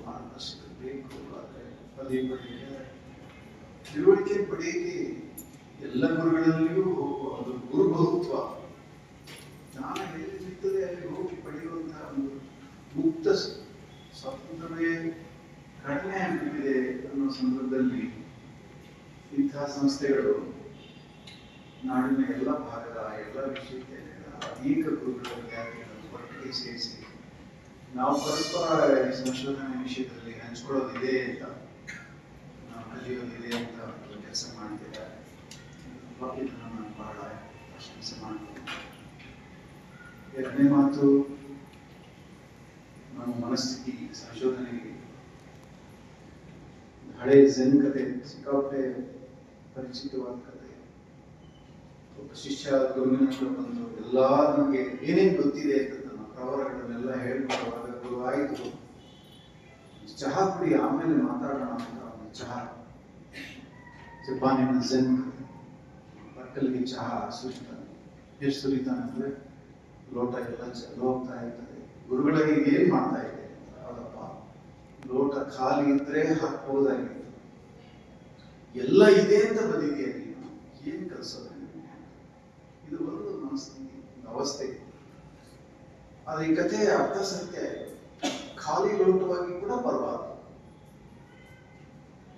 ಮಾರ್ಗದರ್ಶಕ ಬೇಕು. ಆದರೆ ಪದೇ ಪದೇ ತಿಳುವಳಿಕೆ ಪಡೆಯಲಿಕ್ಕೆ ಎಲ್ಲ ಗುರುಗಳಲ್ಲಿಯೂ ಅದು ಗುರುಬಹುತ್ವ ಜ್ಞಾನ ಎಲ್ಲಿ ಸಿಗ್ತದೆ ಅಲ್ಲಿ ಹೋಗಿ ಪಡೆಯುವಂತಹ ಒಂದು ಮುಕ್ತ ಸ್ವಾತಂತ್ರ್ಯವೇ ಕಡಿಮೆ ಆಗಿಬಿಟ್ಟಿದೆ ಅನ್ನೋ ಸಂದರ್ಭದಲ್ಲಿ ಇಂತಹ ಸಂಸ್ಥೆಗಳು ನಾಡಿನ ಎಲ್ಲ ಭಾಗದ ಎಲ್ಲ ವಿಶ್ವವಿದ್ಯಾಲಯಗಳ ಅನೇಕ ಗುರುಗಳ ವಿದ್ಯಾರ್ಥಿಗಳನ್ನು ಒಟ್ಟಿಗೆ ಸೇರಿಸಿ ನಾವು ಪರಸ್ಪರ ಸಂಶೋಧನೆ ವಿಷಯದಲ್ಲಿ ಹಂಚ್ಕೊಳ್ಳೋದಿದೆ ಅಂತ ನಾವು ಕಲಿಯೋದಿದೆ ಅಂತ ಕೆಲಸ ಮಾಡ್ತಿದ್ದಾರೆ. ನಾನು ಬಹಳ ಪ್ರಶಂಸೆ ಮಾಡ್ತೀನಿ. ಎರಡನೇ ಮಾತು, ನಮ್ಮ ಮನಸ್ಥಿತಿ ಸಂಶೋಧನೆಗೆ ಹಳೆ ಝೆನ್ ಕತೆ ಸಿಕ್ಕಾಪಟ್ಟೆ ಪರಿಚಿತವಾದ ಕತೆ. ಒಬ್ಬ ಶಿಷ್ಯ ಗುರುವಿನ ಹತ್ರ ಬಂದು ಎಲ್ಲ ನಮಗೆ ಏನೇನು ಗೊತ್ತಿದೆ ಅಂತ ಪ್ರವರಗಳನ್ನೆಲ್ಲ ಹೇಳ್ಕೊಡುವಾಗ ಗುರು ಆಯಿತು ಚಹಾ ಕುಡಿ ಆಮೇಲೆ ಮಾತಾಡೋಣ ಅಂತ ಒಂದು ಚಹಾ ಜಪಾನಿನ ಝೆನ್ ಬಕ್ಕಲಿಗೆ ಚಹಾ ಸುರಿತಾನೆ. ಎಷ್ಟು ಸುರಿತಾನೆ ಅಂದ್ರೆ ಲೋಟ ಎಲ್ಲ ಹೋಗ್ತಾ ಇರ್ತದೆ. ಗುರುಗಳಿಗೆ ಏನ್ ಮಾಡ್ತಾ ಇದೆ? ಹೌದಪ್ಪ, ಲೋಟ ಖಾಲಿ ಇದ್ರೆ ಹಾಕ್ಬೋದಾಗಿತ್ತು, ಎಲ್ಲ ಇದೆ ಅಂತ ಬದಿದೆಯಾ ನೀನು, ಏನ್ ಕಲ್ಸೋದು? ಇದು ಒಂದು ಮನಸ್ಥಿತಿ, ಒಂದು ಅವಸ್ಥೆ. ಆದ್ರೆ ಈ ಕಥೆ ಅರ್ಥ ಸತ್ಯ ಇದೆ. ಖಾಲಿ ಲೋಟವಾಗಿ ಕೂಡ ಬರಬಾರ್ದು.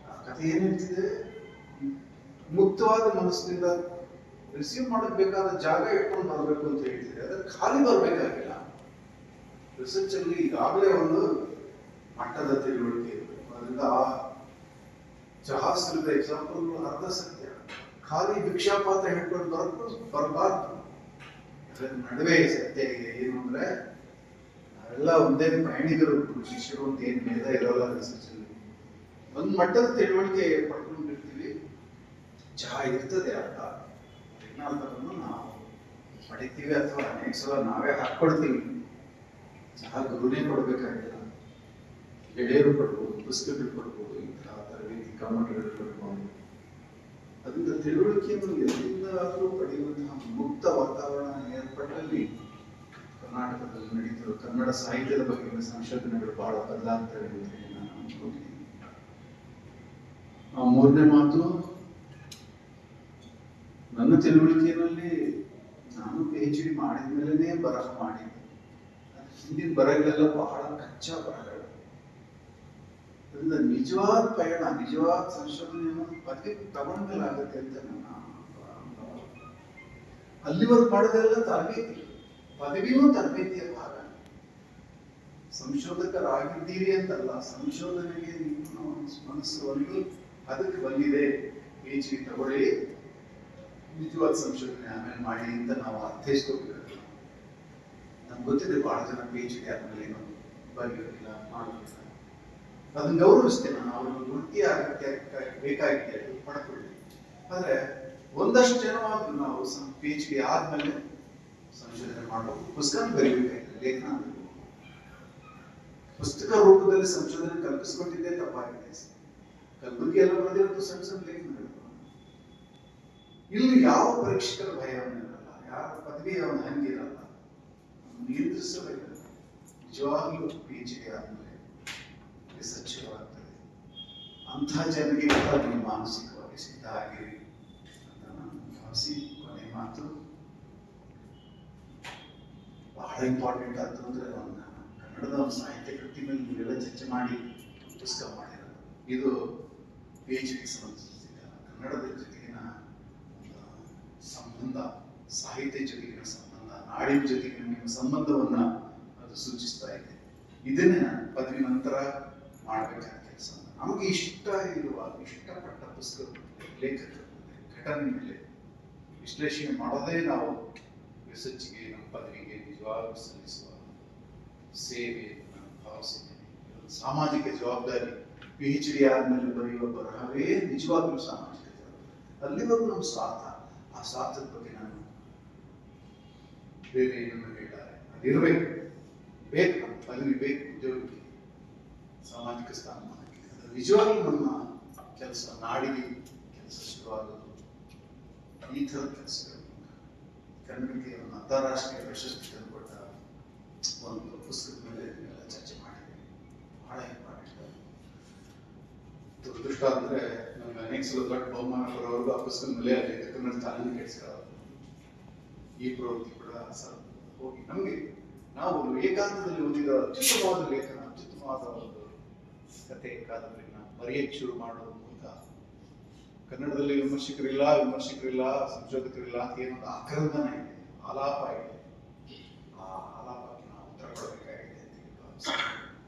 ಆ ಕಥೆ ಏನ್ ಹೇಳ್ತಿದೆ? ಮುಕ್ತವಾದ ಮನಸ್ಸಿನಿಂದ ರಿಸೀವ್ ಮಾಡಕ್ ಬೇಕಾದ ಜಾಗ ಇಟ್ಕೊಂಡು ಬರ್ಬೇಕು ಅಂತ ಹೇಳ್ತಿದೆ. ಅದ್ರ ಖಾಲಿ ಬರ್ಬೇಕಾಗಿಲ್ಲ. ರಿಸರ್ಚ್ ಅಲ್ಲಿ ಈಗಾಗಲೇ ಒಂದು ಮಟ್ಟದ ತಿಳುವಳಿಕೆ ಇರಬೇಕು. ಅದರಿಂದ ಆ ಚಹಾ ಸುರಿದ ಎಕ್ಸಾಂಪಲ್ ಅರ್ಧ ಸತ್ಯ. ಖಾಲಿ ಭಿಕ್ಷಾಪಾತ್ರ ಹಿಡ್ಕೊಂಡು ಬರಬಾರ್ದು. ಅದರ ನಡುವೆ ಸತ್ಯ ಇದೆ. ಏನು ಅಂದ್ರೆ ನಾವೆಲ್ಲ ಒಂದೇ ಪ್ರಯಾಣಿಕರು, ಶಿಷ್ಯರು ಅಂತ ಏನ್ ಭೇದ ಇರೋಲ್ಲ ರಿಸರ್ಚ್ ಅಲ್ಲಿ. ಒಂದ್ ಮಟ್ಟದ ತಿಳುವಳಿಕೆ ಪಡ್ಕೊಂಡಿರ್ತೀವಿ. ಚಹಾ ಇರ್ತದೆ ಅರ್ಥ, ಅರ್ಥವನ್ನು ನಾವು ಪಡಿತೀವಿ ಅಥವಾ ಅನೇಕ ಸಲ ನಾವೇ ಹಾಕೊಡ್ತೀವಿ. ಚಹಾ ಗುರುನೇ ಕೊಡ್ಬೇಕಾಗಿಲ್ಲ, ಗೆಳೆಯರು ಕೊಡ್ಬೋದು, ಪುಸ್ತಕಗಳು ಕೊಡ್ಬೋದು, ಇಂತಹ ತರಬೇತಿ ಕಮಟಗಳು ಕೊಡ್ಬೋದು. ಅದರಿಂದ ತಿಳುವಳಿಕೆಯನ್ನು ಎಲ್ಲಿಂದಾದರೂ ಪಡೆಯುವಂತಹ ಮುಕ್ತ ವಾತಾವರಣ ಏರ್ಪಟ್ಟಲ್ಲಿ ಕರ್ನಾಟಕದಲ್ಲಿ ನಡೀತಿರುವ ಕನ್ನಡ ಸಾಹಿತ್ಯದ ಬಗ್ಗೆ ಸಂಶೋಧನೆಗಳು ಬಹಳ ಬದಲಾಗ್ತವೆ ಅಂತ ನಾನು ಅನ್ಕೊಂಡಿದ್ದೀನಿ. ಮೂರನೇ ಮಾತು, ನನ್ನ ತಿಳುವಳಿಕೆಯಲ್ಲಿ ನಾನು PhD ಮಾಡಿದ ಮೇಲೆನೇ ಬರಹ ಮಾಡಿದ್ದೆ. ಹಿಂದಿನ ಬರಹಗಳೆಲ್ಲ ಬಹಳ ಕಚ್ಚಾ ಬರಹಗಳು. ಅದರಿಂದ ನಿಜವಾದ ಪಯಣ, ನಿಜವಾದ ಸಂಶೋಧನೆಯನ್ನು ಪದವಿ ತಗೊಂಡಲಾಗುತ್ತೆ ಅಂತ ನನ್ನ ಅಲ್ಲಿವರೆಗೂ ಮಾಡೋದೆಲ್ಲ ತರಬೇತಿ. ಪದವಿಯೂ ತರಬೇತಿಯ ಭಾಗ. ಸಂಶೋಧಕರಾಗಿದ್ದೀರಿ ಅಂತಲ್ಲ, ಸಂಶೋಧನೆಗೆ ನಿಮ್ಮ ಮನಸ್ಸು ಒಂದು ಅದಕ್ಕೆ ಬಂದಿದೆ, PhD ತಗೊಳ್ಳಿ, ನಿಜವಾದ ಸಂಶೋಧನೆ ಆಮೇಲೆ ಮಾಡಿ ಅಂತ ನಾವು ಅರ್ಥೈಸ್ಕೋಬೇಕು. ನಮ್ಗೆ ಗೊತ್ತಿದೆ ಬಹಳ ಜನ PhD ಆದ್ಮೇಲೆ ಏನು ಬರೆಯೋದಿಲ್ಲ, ಮಾಡೋದಿಲ್ಲ. ಅದನ್ನ ಗೌರವಿಸ್ತೇನೆ ನಾನು. ಅವ್ರಿಗೆ ವೃತ್ತಿ ಅಗತ್ಯ ಬೇಕಾಗಿದೆ, ಪಡ್ಕೊಳ್ಳಿ. ಆದ್ರೆ ಒಂದಷ್ಟು ಜನವಾದ್ರು ನಾವು PhD ಆದ್ಮೇಲೆ ಸಂಶೋಧನೆ ಮಾಡಬೇಕು. ಪುಸ್ತಕ ಬರೀಬೇಕಾಗಿಲ್ಲ, ಲೇಖನ ಬರೀಬೇಕು. ಪುಸ್ತಕ ರೂಪದಲ್ಲಿ ಸಂಶೋಧನೆ ಕಲ್ಪಿಸ್ಕೊಟ್ಟಿದ್ದೇ ತಪ್ಪಾಗಿದೆ. ಕಲಬುರಗಿ ಎಲ್ಲ ಬರೆದಿರೋದು ಸಣ್ಣ ಸಣ್ಣ ಲೇಖನಗಳು. ಇಲ್ಲಿ ಯಾವ ಪರೀಕ್ಷಕರ ಭಯವನ್ನಿರಲ್ಲ, ಯಾವ ಪದವಿ ಅವನ ಹಂಗಿರಲ್ಲ, ನಿಯಂತ್ರಿಸಬೇಕು. ನಿಜವಾಗ್ಲೂ PhD ಆದ್ಮೇಲೆ ರಿಸರ್ಚವಾಗ್ತದೆ. ಅಂಥ ಜನರಿಗೆ ನೀವು ಮಾನಸಿಕವಾಗಿ ಸಿದ್ಧ ಆಗಿರಿ ಅಂತ ನಾನು ಭಾವಿಸಿ ಕೊನೆ ಮಾತು ಬಹಳ ಇಂಪಾರ್ಟೆಂಟ್ ಆಯ್ತು. ಅಂದ್ರೆ ಕನ್ನಡದ ಒಂದು ಸಾಹಿತ್ಯ ಕೃತಿ ಮೇಲೆ ನೀವೆಲ್ಲ ಚರ್ಚೆ ಮಾಡಿ ಪುಸ್ತಕ ಮಾಡಿರೋದು, ಇದು PhD ಸಂಬಂಧಿಸಿದ ಕನ್ನಡದ ಜೊತೆಗಿನ ಸಂಬಂಧ, ಸಾಹಿತ್ಯ ಜೊತೆಗಿನ ಸಂಬಂಧ, ನಾಡಿನ ಜೊತೆಗಿನ ನಿಮ್ಮ ಸಂಬಂಧವನ್ನ ಅದು ಸೂಚಿಸ್ತಾ ಇದೆ. ಇದನ್ನೇ ನಾನು ಪದವಿ ನಂತರ ಮಾಡಬೇಕಾದ ಕೆಲಸ. ನಮಗೆ ಇಷ್ಟಪಟ್ಟ ಪುಸ್ತಕ, ಲೇಖಕರ ಘಟನೆ ಮೇಲೆ ವಿಶ್ಲೇಷಣೆ ಮಾಡೋದೇ ನಾವು ರಿಸರ್ಚ್ಗೆ, ನಮ್ಮ ಪದವಿಗೆ ನಿಜವಾಗ್ಲೂ ಸಲ್ಲಿಸುವ ಸೇವೆ ನಾನು ಭಾವಿಸಿದ್ದೇನೆ. ಸಾಮಾಜಿಕ ಜವಾಬ್ದಾರಿ. PhD ಆದ್ಮೇಲೆ ಬರೆಯುವ ಬರಹವೇ ನಿಜವಾಗ್ಲೂ ಸಾಮಾಜಿಕ ಜವಾಬ್ದಾರಿ. ಅಲ್ಲಿವರೆಗೂ ನಮ್ಮ ಸ್ವಾರ್ಥ, ಆ ಸ್ವಾರ್ಥದ ಬಗ್ಗೆ ನಾನು ಬೇರೆ ಏನನ್ನು ಹೇಳಿದ್ದಾರೆ ಅದಿರಬೇಕು, ಬೇಕು, ನಮ್ಮ ಪದವಿ ಬೇಕು, ಉದ್ಯೋಗಕ್ಕೆ, ಸಾಮಾಜಿಕ ಸ್ಥಾನಮಾನಕ್ಕೆ. ಅದು ನಿಜವಾಗ್ಲೂ ನಮ್ಮ ಕೆಲಸ, ನಾಡಿಗೆ ಕೆಲಸ ಶುರುವಾಗೋದು ಈ ಥರದ ಕೆಲಸಗಳು. ಕನ್ನಡಕ್ಕೆ ಒಂದು ಅಂತಾರಾಷ್ಟ್ರೀಯ ಪ್ರಶಸ್ತಿ ತಂದುಕೊಟ್ಟ ಒಂದು ಪುಸ್ತಕದ ಮೇಲೆ ಚರ್ಚೆ ಮಾಡಿದೆ. ಬಹಳ ಇಂಪಾರ್ಟೆಂಟ್. ಅದೃಷ್ಟ ಅಂದ್ರೆ ನಮ್ಗೆ ಅನೇಕ ಸಲ ದೊಡ್ಡ ಬಹುಮಾನ ಬರೋವರೆಗೂ ಆ ಪುಸ್ತಕದ ಮೇಲೆ ಅಲ್ಲಿ ಕನ್ನಡ ತಾಲೂಕು ಕೆಡಿಸಿರೋದು ಈ ಪ್ರವೃತ್ತಿ ಕೂಡ ಹೋಗಿ ನಮಗೆ ನಾವು ಏಕಾಂತದಲ್ಲಿ ಓದಿದ ಅತ್ಯುತ್ತಮವಾದ ಲೇಖನ, ಅತ್ಯುತ್ತಮವಾದ ಒಂದು ಕತೆ ಕಾದಂಬರಿನ ಬರೆಯಕ್ಕೆ ಶುರು ಮಾಡೋದ್ರ ಮೂಲಕ ಕನ್ನಡದಲ್ಲಿ ವಿಮರ್ಶಕರಿಲ್ಲ, ಸಂಶೋಧಕರಿಲ್ಲ ಅಂತ ಏನೊಂದು ಆಕ್ರಂದನ ಇದೆ, ಆಲಾಪ ಇದೆ. ಆ ಆಲಾಪಕ್ಕೆ ನಾವು ಉತ್ತರ ಕೊಡಬೇಕಾಗಿದೆ ಅಂತ ಹೇಳಿ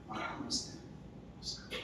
ಭಾವಿಸ್ತೇನೆ. ನಮಸ್ತೆ.